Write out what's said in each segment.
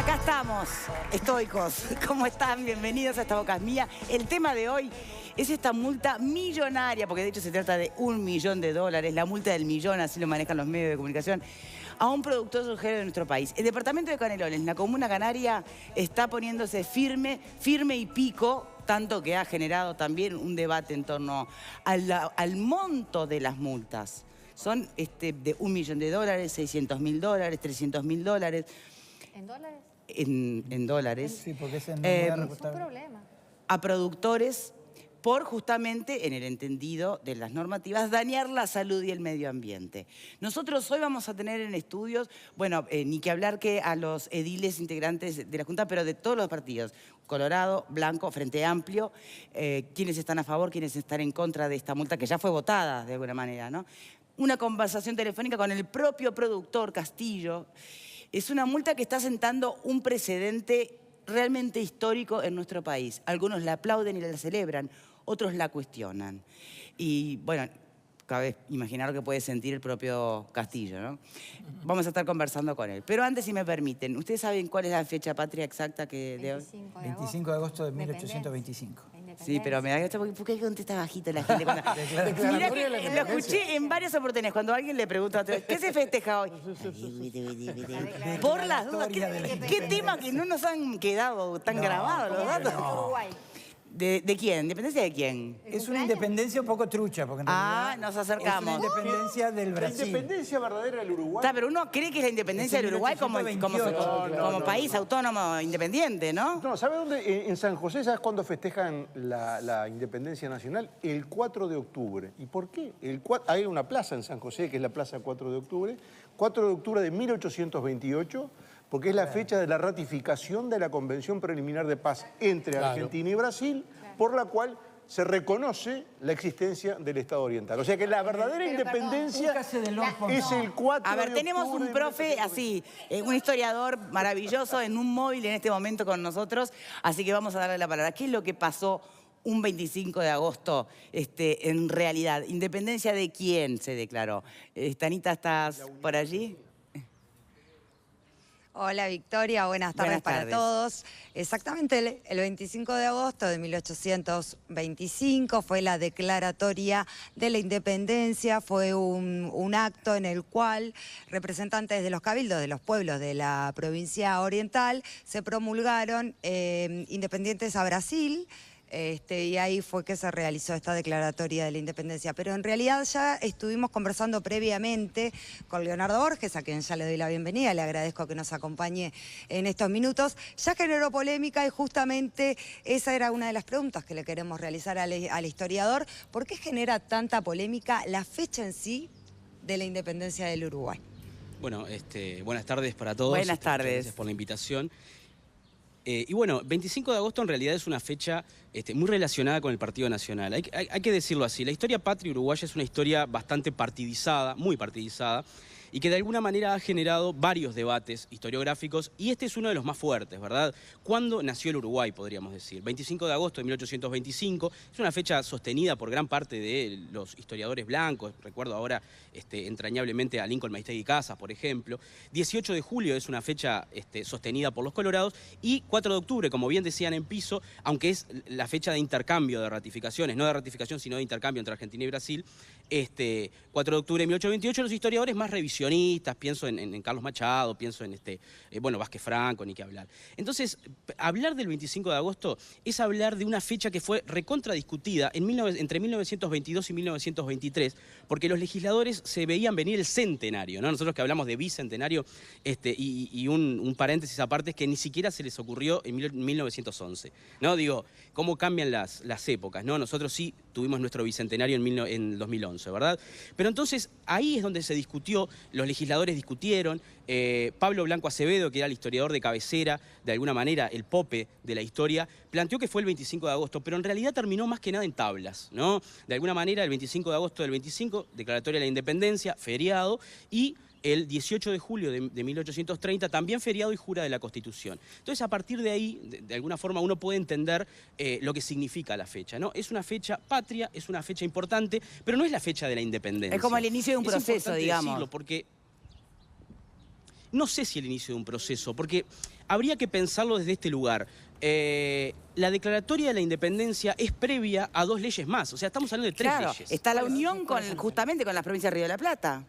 Acá estamos, estoicos. ¿Cómo están? Bienvenidos a Esta Boca es Mía. El tema de hoy es esta multa millonaria, porque de hecho se trata de $1 millón, la multa del millón, así lo manejan los medios de comunicación, a un productor surgero de nuestro país. El departamento de Canelones, la comuna canaria, está poniéndose firme y pico, tanto que ha generado también un debate en torno al monto de las multas. Son de $1 millón, $600.000, $300.000. ¿En dólares? En dólares. Sí, porque ese no es un problema. A productores por justamente, en el entendido de las normativas, dañar la salud y el medio ambiente. Nosotros hoy vamos a tener en estudios, bueno, ni que hablar que a los ediles integrantes de la Junta, pero de todos los partidos, Colorado, Blanco, Frente Amplio, quienes están a favor, quienes están en contra de esta multa, que ya fue votada de alguna manera, ¿no? Una conversación telefónica con el propio productor, Castillo. Es una multa que está sentando un precedente realmente histórico en nuestro país. Algunos la aplauden y la celebran, otros la cuestionan. Y bueno, cabe imaginar lo que puede sentir el propio Castillo, ¿no? Vamos a estar conversando con él. Pero antes, si me permiten, ¿ustedes saben cuál es la fecha patria exacta que de hoy? 25 de agosto de 1825. Sí, pero me da gasto porque ¿por qué contesta bajito la gente? Mira que lo escuché en varias oportunidades cuando alguien le pregunta a otro, ¿qué se festeja hoy? Por las dudas, ¿qué tema que no nos han quedado tan grabados los datos? Uruguay. ¿De quién? ¿Independencia de quién? Es una independencia un poco trucha, porque en realidad nos acercamos. es una independencia del Brasil. La independencia verdadera del Uruguay. Está, pero uno cree que es la independencia del Uruguay como país autónomo independiente, ¿no? No, ¿sabes dónde? En San José, ¿sabes cuándo festejan la independencia nacional? El 4 de octubre. ¿Y por qué? Hay una plaza en San José, que es la Plaza 4 de octubre. 4 de octubre de 1828, porque es la fecha de la ratificación de la Convención Preliminar de Paz entre Argentina y Brasil, por la cual se reconoce la existencia del Estado oriental. O sea que la verdadera independencia es el 4 de octubre. A ver, tenemos un profe así, un historiador maravilloso en un móvil en este momento con nosotros, así que vamos a darle la palabra. ¿Qué es lo que pasó un 25 de agosto en realidad? ¿Independencia de quién se declaró? Tanita, ¿estás por allí? Hola Victoria, buenas tardes para todos. Exactamente el 25 de agosto de 1825 fue la declaratoria de la independencia, fue un acto en el cual representantes de los cabildos de los pueblos de la provincia oriental se promulgaron independientes a Brasil. Y ahí fue que se realizó esta declaratoria de la independencia. Pero en realidad ya estuvimos conversando previamente con Leonardo Borges, a quien ya le doy la bienvenida, le agradezco que nos acompañe en estos minutos. Ya generó polémica y justamente esa era una de las preguntas que le queremos realizar al historiador. ¿Por qué genera tanta polémica la fecha en sí de la independencia del Uruguay? Bueno, buenas tardes para todos. Buenas tardes. Muchas gracias por la invitación. Y bueno, 25 de agosto en realidad es una fecha muy relacionada con el Partido Nacional. Hay que decirlo así, la historia patria uruguaya es una historia bastante partidizada, muy partidizada, y que de alguna manera ha generado varios debates historiográficos, y este es uno de los más fuertes, ¿verdad? ¿Cuándo nació el Uruguay, podríamos decir? 25 de agosto de 1825, es una fecha sostenida por gran parte de los historiadores blancos, recuerdo ahora entrañablemente a Lincoln Maistegui Casas, por ejemplo. 18 de julio es una fecha sostenida por los colorados, y 4 de octubre, como bien decían en piso, aunque es la fecha de intercambio de ratificaciones, no de ratificación, sino de intercambio entre Argentina y Brasil, 4 de octubre de 1828, los historiadores más revisionistas, pienso en Carlos Machado, pienso en Vázquez Franco, ni qué hablar. Entonces, hablar del 25 de agosto es hablar de una fecha que fue recontradiscutida entre 1922 y 1923, porque los legisladores se veían venir el centenario, ¿no? Nosotros que hablamos de bicentenario, y un paréntesis aparte es que ni siquiera se les ocurrió en 1911, ¿no? Digo, cómo cambian las épocas, ¿no? Nosotros sí tuvimos nuestro bicentenario en 2011, ¿verdad? Pero entonces ahí es donde se discutió, los legisladores discutieron, Pablo Blanco Acevedo, que era el historiador de cabecera, de alguna manera el pope de la historia, planteó que fue el 25 de agosto, pero en realidad terminó más que nada en tablas, ¿no? De alguna manera el 25 de agosto del 25, declaratoria de la independencia, feriado, y el 18 de julio de 1830, también feriado y jura de la Constitución. Entonces, a partir de ahí, de alguna forma, uno puede entender lo que significa la fecha, ¿no? Es una fecha patria, es una fecha importante, pero no es la fecha de la independencia. Es como el inicio de un proceso, digamos. Decirlo porque no sé si el inicio de un proceso, porque habría que pensarlo desde este lugar. La declaratoria de la independencia es previa a 2 leyes más. O sea, estamos hablando de 3 Claro, leyes. está la unión justamente con las provincias de Río de la Plata.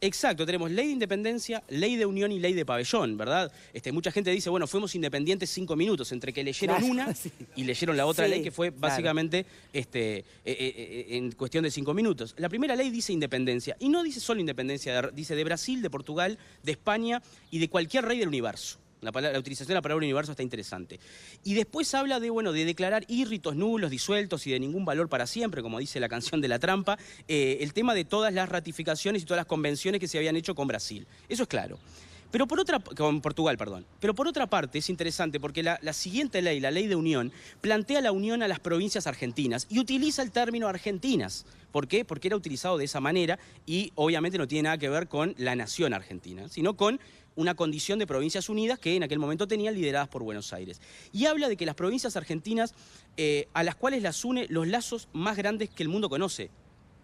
Exacto, tenemos ley de independencia, ley de unión y ley de pabellón, ¿verdad? Mucha gente dice, bueno, fuimos independientes 5 minutos, entre que leyeron Claro, una sí. y leyeron la otra Sí, ley, que fue básicamente en cuestión de 5 minutos. La primera ley dice independencia, y no dice solo independencia, dice de Brasil, de Portugal, de España y de cualquier rey del universo. La utilización de la palabra universo está interesante. Y después habla de, bueno, de declarar írritos nulos, disueltos y de ningún valor para siempre, como dice la canción de La Trampa, el tema de todas las ratificaciones y todas las convenciones que se habían hecho con Brasil. Eso es claro. Pero con Portugal, perdón. Pero por otra parte es interesante porque la siguiente ley, la ley de unión, plantea la unión a las provincias argentinas y utiliza el término argentinas. ¿Por qué? Porque era utilizado de esa manera y obviamente no tiene nada que ver con la nación argentina, sino con una condición de provincias unidas que en aquel momento tenían lideradas por Buenos Aires. Y habla de que las provincias argentinas, a las cuales las une los lazos más grandes que el mundo conoce,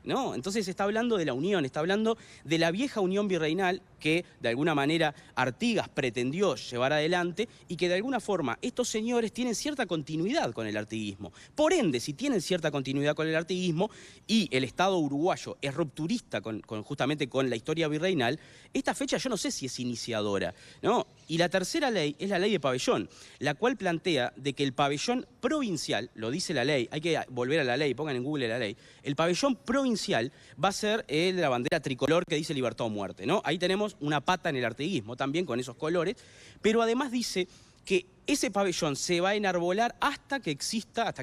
¿no? Entonces está hablando de la unión, está hablando de la vieja unión virreinal que de alguna manera Artigas pretendió llevar adelante y que de alguna forma estos señores tienen cierta continuidad con el artiguismo. Por ende, si tienen cierta continuidad con el artiguismo y el Estado uruguayo es rupturista justamente con la historia virreinal, esta fecha yo no sé si es iniciadora, ¿no? Y la tercera ley es la ley de pabellón, la cual plantea de que el pabellón provincial, lo dice la ley, hay que volver a la ley, pongan en Google la ley, el pabellón provincial va a ser el de la bandera tricolor que dice libertad o muerte, ¿no? Ahí tenemos una pata en el artiguismo también con esos colores, pero además dice que ese pabellón se va a enarbolar hasta que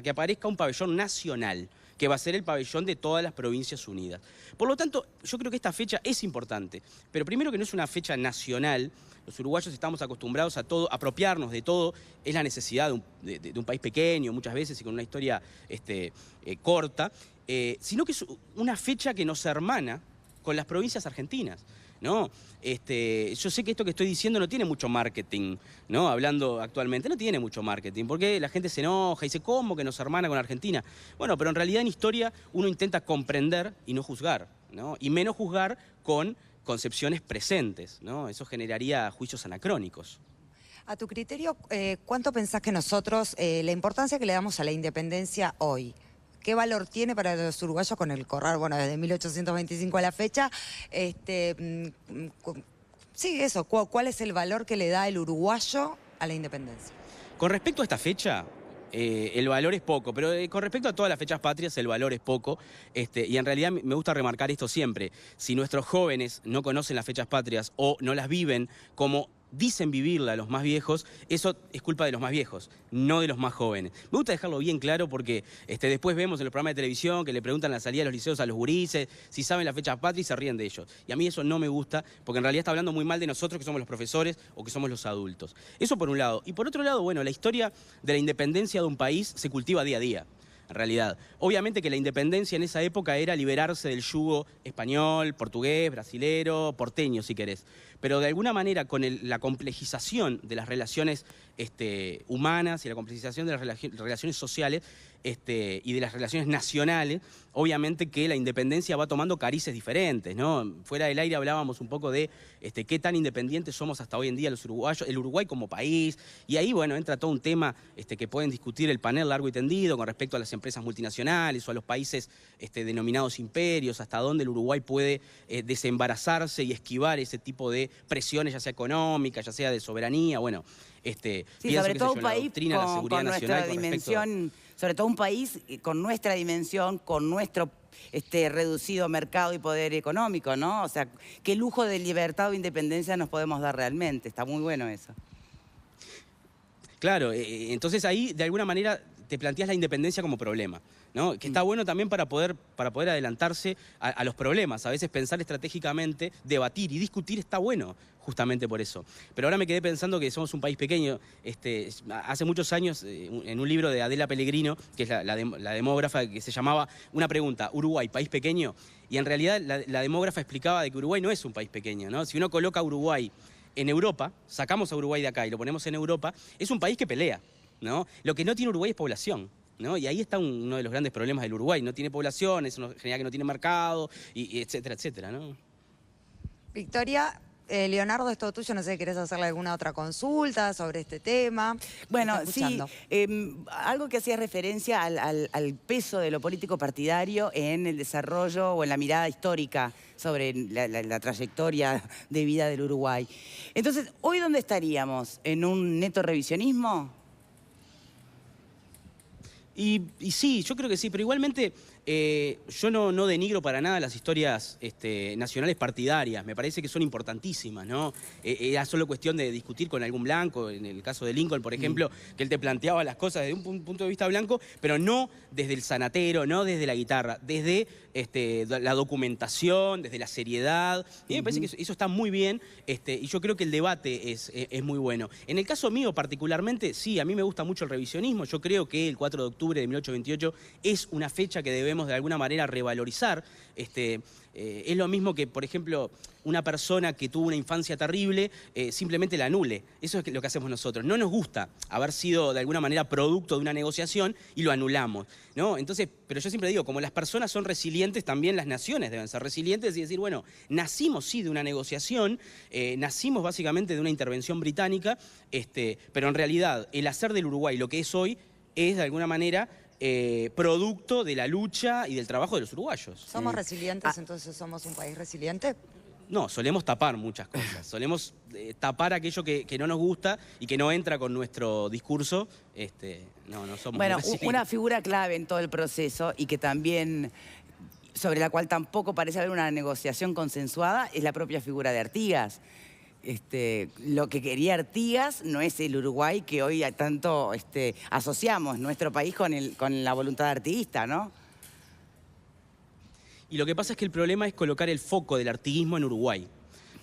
aparezca un pabellón nacional, que va a ser el pabellón de todas las provincias unidas. Por lo tanto, yo creo que esta fecha es importante, pero primero que no es una fecha nacional. Los uruguayos estamos acostumbrados a todo, a apropiarnos de todo, es la necesidad de un país pequeño muchas veces y con una historia corta, sino que es una fecha que nos hermana con las provincias argentinas, ¿no? Yo sé que esto que estoy diciendo no tiene mucho marketing, ¿no? Hablando actualmente, no tiene mucho marketing, porque la gente se enoja y dice, ¿cómo que nos hermana con Argentina? Bueno, pero en realidad en historia uno intenta comprender y no juzgar, ¿no? Y menos juzgar con concepciones presentes, ¿no? Eso generaría juicios anacrónicos. A tu criterio, ¿cuánto pensás que nosotros, la importancia que le damos a la independencia hoy, qué valor tiene para los uruguayos con el correr, bueno, desde 1825 a la fecha? Sí, eso, ¿cuál es el valor que le da el uruguayo a la independencia? Con respecto a esta fecha, el valor es poco, pero con respecto a todas las fechas patrias, el valor es poco. Y en realidad me gusta remarcar esto siempre. Si nuestros jóvenes no conocen las fechas patrias o no las viven como dicen vivirla los más viejos, eso es culpa de los más viejos, no de los más jóvenes. Me gusta dejarlo bien claro porque después vemos en los programas de televisión que le preguntan a la salida de los liceos a los gurises si saben las fechas patrias y se ríen de ellos. Y a mí eso no me gusta porque en realidad está hablando muy mal de nosotros que somos los profesores o que somos los adultos. Eso por un lado. Y por otro lado, bueno, la historia de la independencia de un país se cultiva día a día. En realidad, obviamente que la independencia en esa época era liberarse del yugo español, portugués, brasilero, porteño si querés. Pero de alguna manera con la complejización de las relaciones humanas y la complejización de las relaciones sociales y de las relaciones nacionales, obviamente que la independencia va tomando carices diferentes, ¿no? Fuera del aire hablábamos un poco de qué tan independientes somos hasta hoy en día los uruguayos, el Uruguay como país, y ahí, bueno, entra todo un tema que pueden discutir el panel largo y tendido con respecto a las empresas multinacionales o a los países denominados imperios, hasta dónde el Uruguay puede desembarazarse y esquivar ese tipo de presiones, ya sea económicas, ya sea de soberanía, bueno. Sí, sobre todo un país con nuestra dimensión, sobre todo un país con nuestra dimensión, con nuestro reducido mercado y poder económico, ¿no? O sea, qué lujo de libertad o independencia nos podemos dar realmente. Está muy bueno eso. Claro, entonces ahí de alguna manera te planteas la independencia como problema, ¿no? Que está bueno también para poder adelantarse a los problemas. A veces pensar estratégicamente, debatir y discutir está bueno, justamente por eso. Pero ahora me quedé pensando que somos un país pequeño. Hace muchos años, en un libro de Adela Pellegrino, que es la demógrafa, que se llamaba Una pregunta, ¿Uruguay, país pequeño? Y en realidad la demógrafa explicaba de que Uruguay no es un país pequeño, ¿no? Si uno coloca a Uruguay en Europa, sacamos a Uruguay de acá y lo ponemos en Europa, es un país que pelea, ¿no? Lo que no tiene Uruguay es población, ¿no? Y ahí está uno de los grandes problemas del Uruguay. No tiene población, eso genera que no tiene mercado, y etcétera, etcétera, ¿no? Victoria, Leonardo, es todo tuyo, no sé si querés hacerle alguna otra consulta sobre este tema. Bueno, sí, algo que hacía referencia al peso de lo político partidario en el desarrollo o en la mirada histórica sobre la trayectoria de vida del Uruguay. Entonces, ¿hoy dónde estaríamos? ¿En un neto revisionismo? Y sí, yo creo que sí, pero igualmente yo no denigro para nada las historias nacionales partidarias, me parece que son importantísimas, ¿no? Era solo cuestión de discutir con algún blanco, en el caso de Lincoln, por ejemplo, que él te planteaba las cosas desde un punto de vista blanco, pero no desde el sanatero, no desde la guitarra, desde la documentación, desde la seriedad. Y me parece que eso está muy bien, y yo creo que el debate es muy bueno. En el caso mío particularmente, sí, a mí me gusta mucho el revisionismo, yo creo que el 4 de octubre de 1828 es una fecha que debemos de alguna manera revalorizar. Es lo mismo que, por ejemplo, una persona que tuvo una infancia terrible simplemente la anule. Eso es lo que hacemos nosotros. No nos gusta haber sido de alguna manera producto de una negociación y lo anulamos, ¿no? Entonces, pero yo siempre digo, como las personas son resilientes, también las naciones deben ser resilientes y decir, bueno, nacimos sí de una negociación, nacimos básicamente de una intervención británica, pero en realidad el hacer del Uruguay lo que es hoy es de alguna manera producto de la lucha y del trabajo de los uruguayos. ¿Somos resilientes, entonces somos un país resiliente? No, solemos tapar muchas cosas, solemos tapar aquello que no nos gusta y que no entra con nuestro discurso, no somos Bueno, resilientes. una figura clave en todo el proceso y que también, sobre la cual tampoco parece haber una negociación consensuada, es la propia figura de Artigas. Lo que quería Artigas no es el Uruguay que hoy tanto asociamos nuestro país con la voluntad artiguista, ¿no? Y lo que pasa es que el problema es colocar el foco del artiguismo en Uruguay,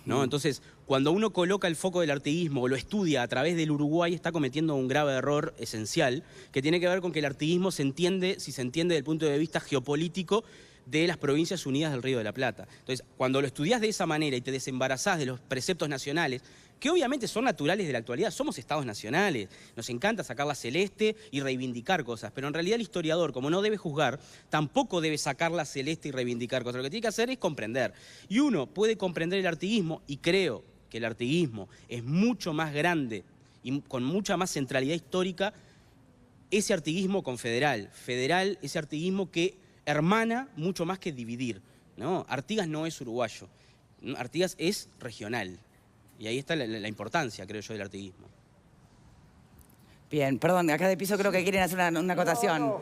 ¿no? Entonces, cuando uno coloca el foco del artiguismo o lo estudia a través del Uruguay, está cometiendo un grave error esencial que tiene que ver con que el artiguismo se entiende, si se entiende desde el punto de vista geopolítico, de las Provincias Unidas del Río de la Plata. Entonces, cuando lo estudiás de esa manera y te desembarazás de los preceptos nacionales, que obviamente son naturales de la actualidad, somos estados nacionales, nos encanta sacar la celeste y reivindicar cosas, pero en realidad el historiador, como no debe juzgar, tampoco debe sacar la celeste y reivindicar cosas. Lo que tiene que hacer es comprender. Y uno puede comprender el artiguismo, y creo que el artiguismo es mucho más grande y con mucha más centralidad histórica, ese artiguismo confederal, federal, ese artiguismo que hermana mucho más que dividir, ¿no? Artigas no es uruguayo, Artigas es regional. Y ahí está la importancia, creo yo, del artiguismo. Bien, perdón, acá de piso creo que quieren hacer una acotación.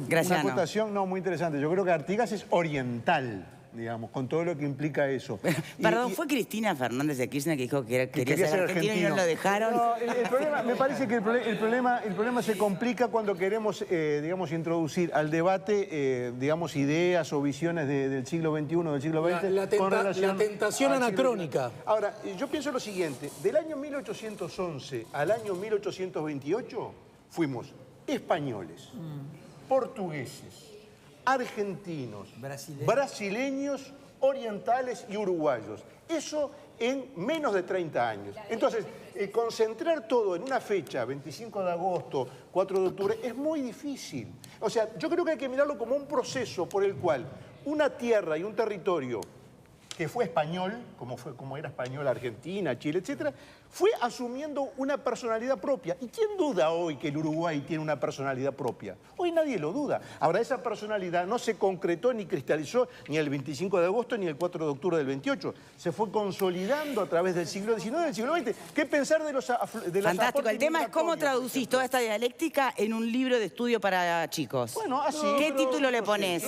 Graciano. Una acotación, no, muy interesante. Yo creo que Artigas es oriental, digamos, con todo lo que implica eso. Perdón, ¿fue Cristina Fernández de Kirchner que dijo que quería ser argentino y no lo dejaron? No, el problema, me parece que el problema se complica cuando queremos, digamos, introducir al debate, digamos, ideas o visiones del siglo XXI, del siglo XX. La tentación anacrónica. Ahora, yo pienso lo siguiente. Del año 1811 al año 1828 fuimos españoles, portugueses, argentinos, brasileños, orientales y uruguayos. Eso en menos de 30 años. Entonces, concentrar todo en una fecha, 25 de agosto, 4 de octubre, es muy difícil. O sea, yo creo que hay que mirarlo como un proceso por el cual una tierra y un territorio que fue español, como era español Argentina, Chile, etcétera, fue asumiendo una personalidad propia. ¿Y quién duda hoy que el Uruguay tiene una personalidad propia? Hoy nadie lo duda. Ahora, esa personalidad no se concretó ni cristalizó ni el 25 de agosto ni el 4 de octubre del 28. Se fue consolidando a través del siglo XIX y del siglo XX. ¿Qué pensar de los Fantástico. El tema es cómo traducís toda esta dialéctica en un libro de estudio para chicos. Bueno, así. ¿Qué título le pones?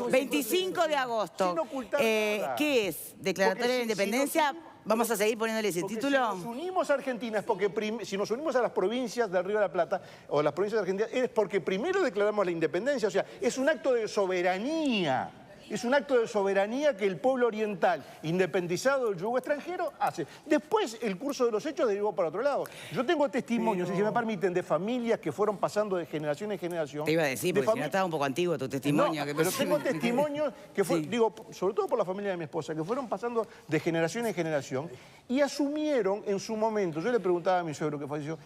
25 de agosto. Sin ocultar nada. ¿Qué es? ¿Declaratoria de Independencia? ¿Vamos a seguir poniéndole ese título? Si nos unimos a Argentina es porque, si nos unimos a las provincias del Río de la Plata o las provincias de Argentina, es porque primero declaramos la independencia, o sea, es un acto de soberanía. Es un acto de soberanía que el pueblo oriental, independizado del yugo extranjero, hace. Después, el curso de los hechos derivó para otro lado. Yo tengo testimonios, si me permiten, de familias que fueron pasando de generación en generación. Te iba a decir, porque si no estaba un poco antiguo tu testimonio. No, pero tengo testimonios que fueron, digo, sobre todo por la familia de mi esposa, que fueron pasando de generación en generación y asumieron en su momento, yo le preguntaba a mi suegro que falleció,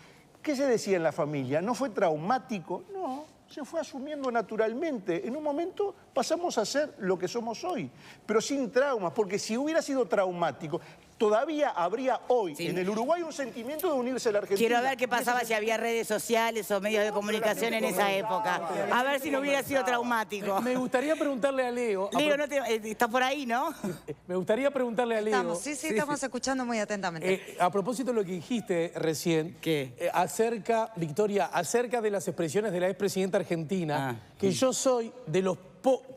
¿qué se decía en la familia? ¿No fue traumático? No. Se fue asumiendo naturalmente. En un momento pasamos a ser lo que somos hoy, pero sin traumas, porque si hubiera sido traumático, todavía habría hoy en el Uruguay un sentimiento de unirse a la Argentina. Quiero ver qué pasaba si había redes sociales o medios de comunicación en esa época. A ver si no hubiera sido traumático. Me gustaría preguntarle a Leo... Leo, estás por ahí, ¿no? Me gustaría preguntarle a Leo... Estamos escuchando muy atentamente. A propósito de lo que dijiste recién, Victoria, acerca de las expresiones de la expresidenta argentina, que yo soy de los...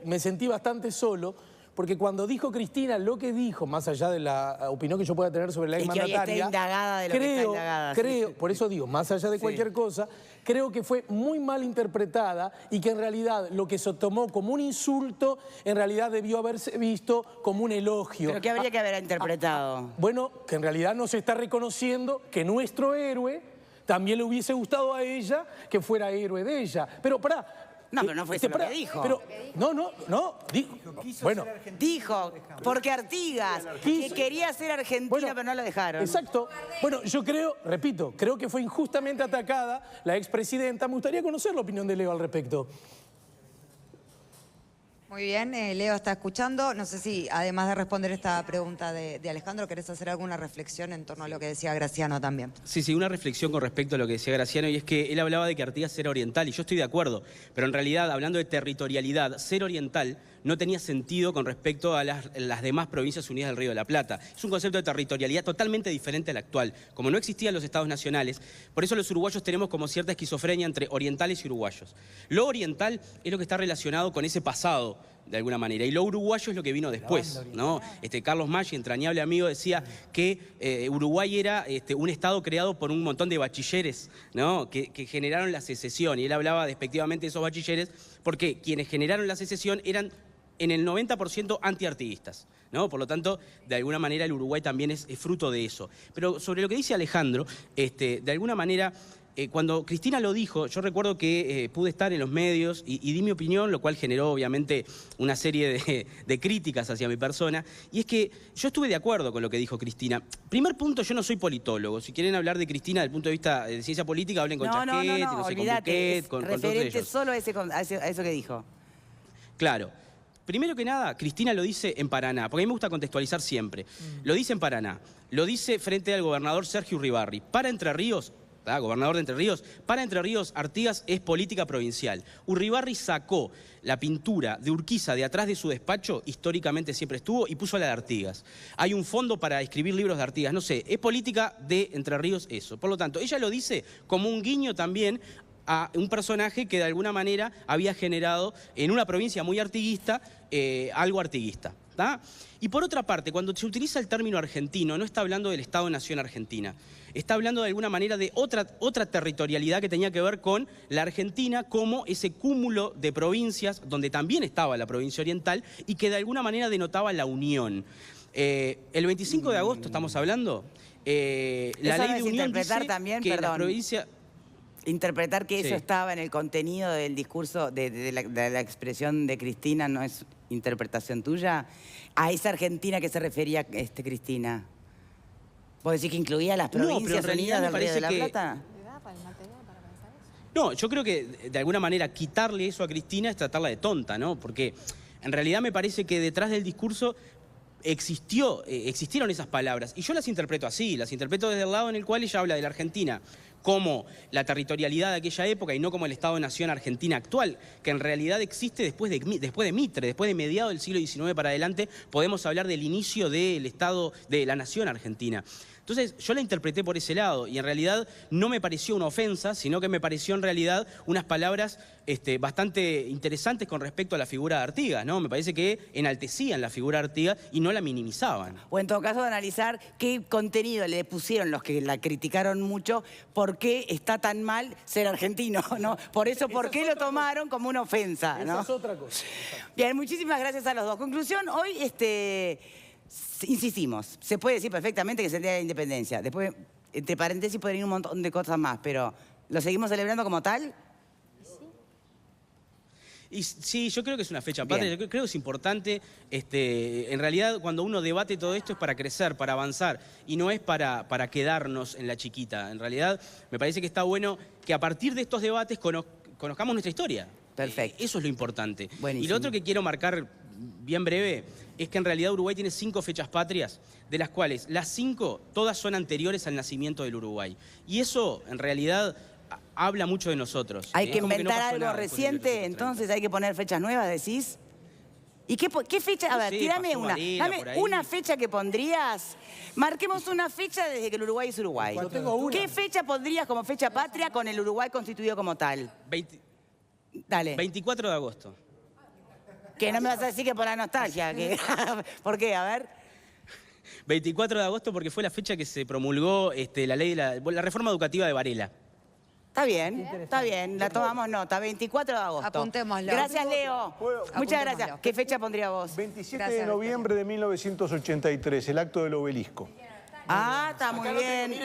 me sentí bastante solo, porque cuando dijo Cristina lo que dijo, más allá de la opinión que yo pueda tener sobre la exmandataria... que hoy está indagada de lo que está indagada. Creo, por eso digo, más allá de cualquier cosa, creo que fue muy mal interpretada y que en realidad lo que se tomó como un insulto, en realidad debió haberse visto como un elogio. ¿Pero qué habría que haber interpretado? Bueno, que en realidad nos está reconociendo que nuestro héroe también le hubiese gustado a ella que fuera héroe de ella. Pero pará. No, pero no fue eso lo que dijo. Pero, dijo, porque Artigas, que quería ser argentina, pero no lo dejaron. Exacto. Bueno, yo creo, repito, creo que fue injustamente atacada la expresidenta. Me gustaría conocer la opinión de Leo al respecto. Muy bien, Leo está escuchando. No sé si, además de responder esta pregunta de Alejandro, ¿querés hacer alguna reflexión en torno a lo que decía Graciano también? Sí, una reflexión con respecto a lo que decía Graciano, y es que él hablaba de que Artigas era oriental, y yo estoy de acuerdo, pero en realidad, hablando de territorialidad, ser oriental no tenía sentido con respecto a las demás provincias unidas del Río de la Plata. Es un concepto de territorialidad totalmente diferente al actual. Como no existían los estados nacionales, por eso los uruguayos tenemos como cierta esquizofrenia entre orientales y uruguayos. Lo oriental es lo que está relacionado con ese pasado, de alguna manera, y lo uruguayo es lo que vino después, ¿no? Carlos Maggi, entrañable amigo, decía que Uruguay era un estado creado por un montón de bachilleres, ¿no? que generaron la secesión, y él hablaba despectivamente de esos bachilleres porque quienes generaron la secesión eran en el 90% antiartiguistas, ¿no? Por lo tanto, de alguna manera el Uruguay también es fruto de eso. Pero sobre lo que dice Alejandro, de alguna manera, cuando Cristina lo dijo, yo recuerdo que pude estar en los medios y di mi opinión, lo cual generó obviamente una serie de críticas hacia mi persona, y es que yo estuve de acuerdo con lo que dijo Cristina. Primer punto, yo no soy politólogo. Si quieren hablar de Cristina desde el punto de vista de ciencia política, hablen con Chasquet, no sé, olvídate, con Buquet, con todos ellos. Solo a eso que dijo. Claro. Primero que nada, Cristina lo dice en Paraná, porque a mí me gusta contextualizar siempre. Lo dice en Paraná, lo dice frente al gobernador Sergio Uribarri. Para Entre Ríos, gobernador de Entre Ríos, para Entre Ríos, Artigas es política provincial. Uribarri sacó la pintura de Urquiza de atrás de su despacho, históricamente siempre estuvo, y puso la de Artigas. Hay un fondo para escribir libros de Artigas, no sé, es política de Entre Ríos eso. Por lo tanto, ella lo dice como un guiño también a un personaje que de alguna manera había generado en una provincia muy artiguista algo artiguista. ¿tá? Y por otra parte, cuando se utiliza el término argentino, no está hablando del Estado-Nación Argentina. Está hablando de alguna manera de otra territorialidad que tenía que ver con la Argentina como ese cúmulo de provincias donde también estaba la provincia oriental y que de alguna manera denotaba la unión. El 25 de agosto estamos hablando, la ley de unión dice también, que la provincia... Interpretar que eso estaba en el contenido del discurso, de la expresión de Cristina, ¿no es interpretación tuya? ¿A esa Argentina que se refería Cristina? ¿Vos decís que incluía las provincias unidas del Río de la Plata? No, yo creo que de alguna manera quitarle eso a Cristina es tratarla de tonta, ¿no? Porque en realidad me parece que detrás del discurso existieron esas palabras. Y yo las interpreto así, las interpreto desde el lado en el cual ella habla de la Argentina como la territorialidad de aquella época y no como el Estado-Nación Argentina actual, que en realidad existe después de Mitre, después de mediados del siglo XIX para adelante, podemos hablar del inicio del Estado, de la Nación Argentina. Entonces yo la interpreté por ese lado y en realidad no me pareció una ofensa, sino que me pareció en realidad unas palabras bastante interesantes con respecto a la figura de Artigas, ¿no? Me parece que enaltecían la figura de Artigas y no la minimizaban. O en todo caso de analizar qué contenido le pusieron los que la criticaron mucho, por qué está tan mal ser argentino, ¿no? Por eso, ¿por qué lo tomaron como una ofensa, ¿no? Esa es otra cosa. Bien, muchísimas gracias a los dos. Conclusión, hoy insistimos, se puede decir perfectamente que es el Día de la Independencia. Después, entre paréntesis, podría ir un montón de cosas más, pero ¿lo seguimos celebrando como tal? Y sí, yo creo que es una fecha patria, yo creo que es importante. En realidad, cuando uno debate todo esto es para crecer, para avanzar, y no es para quedarnos en la chiquita. En realidad, me parece que está bueno que a partir de estos debates conozcamos nuestra historia. Perfecto. Eso es lo importante. Buenísimo. Y lo otro que quiero marcar bien breve, es que en realidad Uruguay tiene 5 fechas patrias, de las cuales las 5 todas son anteriores al nacimiento del Uruguay. Y eso, en realidad, habla mucho de nosotros. Hay que Es como no inventar pasó algo nada después de reciente, 1830. entonces hay que poner fechas nuevas, decís. ¿Y qué fecha? A ver, Sí, tírame pasó una. Varela por Dame ahí. una fecha que pondrías. Marquemos una fecha desde que el Uruguay es Uruguay. Yo tengo una. ¿Qué fecha pondrías como fecha patria con el Uruguay constituido como tal? 24 de agosto. Que no me vas a decir que por la nostalgia. ¿Por qué? A ver. 24 de agosto porque fue la fecha que se promulgó la ley de la reforma educativa de Varela. Está bien, la tomamos nota. 24 de agosto. Apuntémoslo. Gracias, Leo. Muchas Apuntémoslo. gracias. ¿Qué fecha pondría vos? 27 Gracias, de noviembre de 1983, el acto del obelisco. Ah, está muy bien.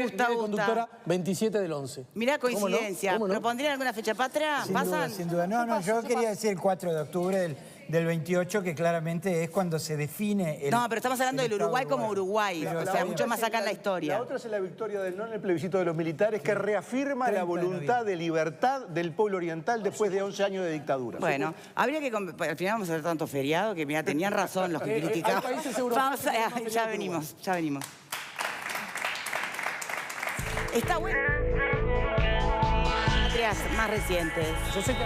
Gusta. conductora, 27 del 11. Mirá coincidencia. ¿Cómo no? ¿Pero pondrían alguna fecha patria? Sin duda, ¿Pasan? sin duda. No, yo quería decir el 4 de octubre del 28, que claramente es cuando se define el... No, pero estamos hablando el del Estado Uruguay como Uruguay. Pero O la sea, otra mucho más acá en la historia. La otra es la victoria del no en el plebiscito de los militares, que reafirma 30 la de voluntad de libertad del pueblo oriental después de 11 años de dictadura. Bueno, habría que... Al final vamos a hacer tanto feriado que, mira, tenían razón los que criticaban. hay países europeos Vamos que tienen más ya feriado que venimos, ya venimos. Está bueno. Patrias más recientes. Yo sé que...